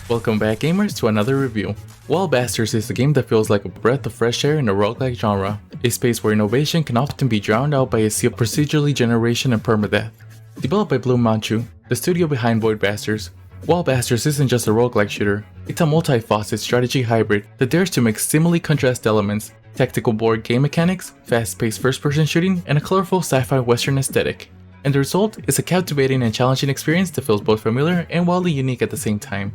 Welcome back, gamers, to another review. Wild Bastards is a game that feels like a breath of fresh air in the roguelike genre, a space where innovation can often be drowned out by a sea of procedurally generation and permadeath. Developed by Blue Manchu, the studio behind Void Bastards, Wild Bastards isn't just a roguelike shooter, it's a multifaceted strategy hybrid that dares to mix seemingly contrast elements, tactical board game mechanics, fast-paced first-person shooting, and a colorful sci-fi western aesthetic. And the result is a captivating and challenging experience that feels both familiar and wildly unique at the same time.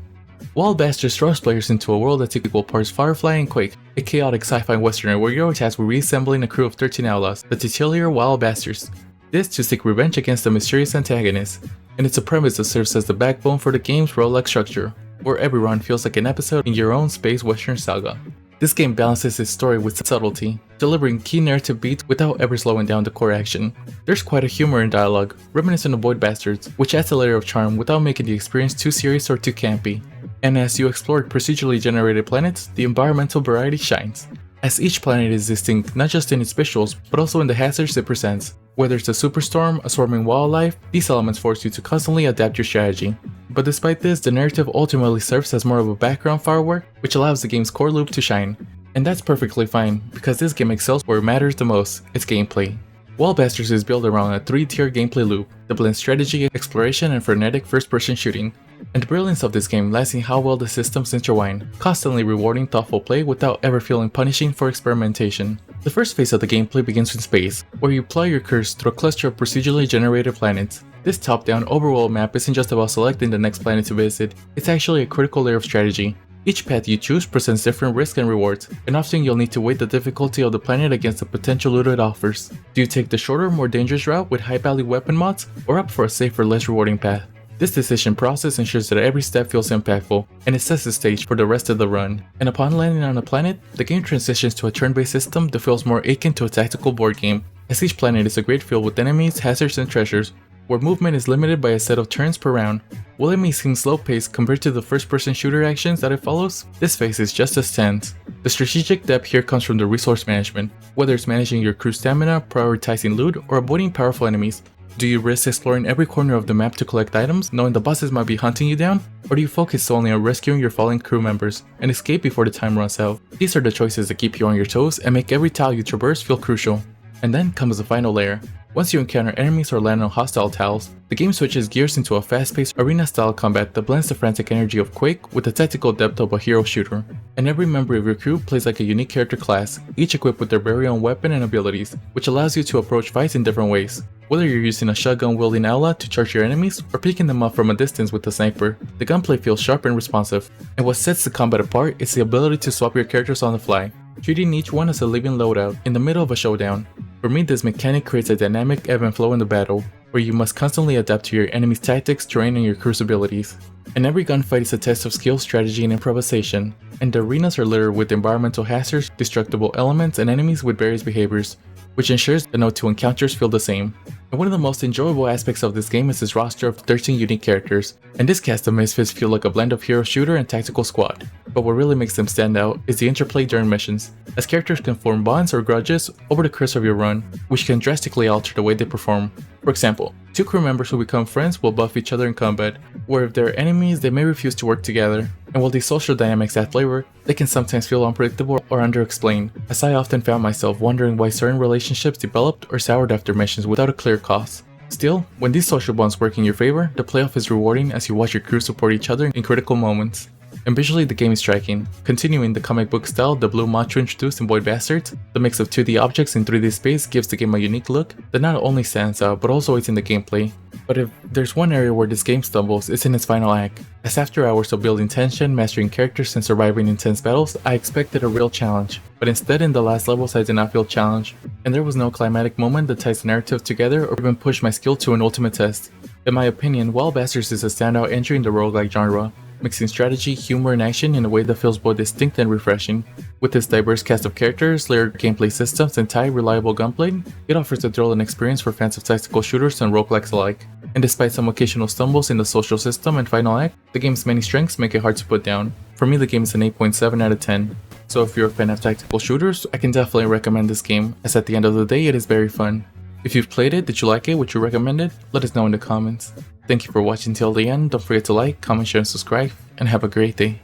Wild Bastards throws players into a world that's equal parts Firefly and Quake, a chaotic sci-fi westerner where you're tasked with reassembling a crew of 13 outlaws, the titular Wild Bastards. This to seek revenge against a mysterious antagonist, and it's a premise that serves as the backbone for the game's roguelike structure, where every run feels like an episode in your own space western saga. This game balances its story with subtlety, delivering key narrative beats without ever slowing down the core action. There's quite a humor in dialogue, reminiscent of Void Bastards, which adds a layer of charm without making the experience too serious or too campy. And as you explore procedurally generated planets, the environmental variety shines, as each planet is distinct not just in its visuals, but also in the hazards it presents. Whether it's a superstorm, a swarming wildlife, these elements force you to constantly adapt your strategy. But despite this, the narrative ultimately serves as more of a background firework, which allows the game's core loop to shine. And that's perfectly fine, because this game excels where it matters the most, its gameplay. Wild Bastards is built around a three-tier gameplay loop that blends strategy, exploration, and frenetic first-person shooting. And the brilliance of this game lies in how well the systems intertwine, constantly rewarding thoughtful play without ever feeling punishing for experimentation. The first phase of the gameplay begins in space, where you ply your curse through a cluster of procedurally generated planets. This top-down overworld map isn't just about selecting the next planet to visit, it's actually a critical layer of strategy. Each path you choose presents different risks and rewards, and often you'll need to weigh the difficulty of the planet against the potential loot it offers. Do you take the shorter, more dangerous route with high-value weapon mods, or opt for a safer, less rewarding path? This decision process ensures that every step feels impactful, and it sets the stage for the rest of the run. And upon landing on a planet, the game transitions to a turn-based system that feels more akin to a tactical board game, as each planet is a great field with enemies, hazards, and treasures, where movement is limited by a set of turns per round. While it may seem slow-paced compared to the first-person shooter actions that it follows, this phase is just as tense. The strategic depth here comes from the resource management, whether it's managing your crew's stamina, prioritizing loot, or avoiding powerful enemies. Do you risk exploring every corner of the map to collect items, knowing the bosses might be hunting you down? Or do you focus solely on rescuing your fallen crew members and escape before the time runs out? These are the choices that keep you on your toes and make every tile you traverse feel crucial. And then comes the final layer. Once you encounter enemies or land on hostile tiles, the game switches gears into a fast-paced arena-style combat that blends the frantic energy of Quake with the tactical depth of a hero shooter. And every member of your crew plays like a unique character class, each equipped with their very own weapon and abilities, which allows you to approach fights in different ways. Whether you're using a shotgun-wielding outlaw to charge your enemies, or picking them up from a distance with a sniper, the gunplay feels sharp and responsive. And what sets the combat apart is the ability to swap your characters on the fly, treating each one as a living loadout in the middle of a showdown. For me, this mechanic creates a dynamic ebb and flow in the battle, where you must constantly adapt to your enemy's tactics, terrain, and your crew's abilities. And every gunfight is a test of skill, strategy, and improvisation, and the arenas are littered with environmental hazards, destructible elements, and enemies with various behaviors, which ensures that no two encounters feel the same. And one of the most enjoyable aspects of this game is its roster of 13 unique characters, and this cast of misfits feel like a blend of hero shooter and tactical squad. But what really makes them stand out is the interplay during missions, as characters can form bonds or grudges over the course of your run, which can drastically alter the way they perform. For example, two crew members who become friends will buff each other in combat, where if they're enemies they may refuse to work together. And while these social dynamics add flavor, they can sometimes feel unpredictable or underexplained, as I often found myself wondering why certain relationships developed or soured after missions without a clear cause. Still, when these social bonds work in your favor, the playoff is rewarding as you watch your crew support each other in critical moments. And visually the game is striking, continuing the comic book style the Blue Manchu introduced in Void Bastards. The mix of 2D objects in 3D space gives the game a unique look that not only stands out but also aids in the gameplay. But if there's one area where this game stumbles, it's in its final act, as after hours of building tension, mastering characters, and surviving intense battles, I expected a real challenge. But instead in the last levels I did not feel challenged, and there was no climatic moment that ties the narrative together or even pushed my skill to an ultimate test. In my opinion, Wild Bastards is a standout entry in the roguelike genre, mixing strategy, humor, and action in a way that feels both distinct and refreshing. With its diverse cast of characters, layered gameplay systems, and tight, reliable gunplay, it offers a thrill and experience for fans of tactical shooters and roguelikes alike. And despite some occasional stumbles in the social system and final act, the game's many strengths make it hard to put down. For me, the game is an 8.7 out of 10. So if you're a fan of tactical shooters, I can definitely recommend this game, as at the end of the day it is very fun. If you've played it, did you like it, would you recommend it? Let us know in the comments. Thank you for watching till the end. Don't forget to like, comment, share, and subscribe, and have a great day.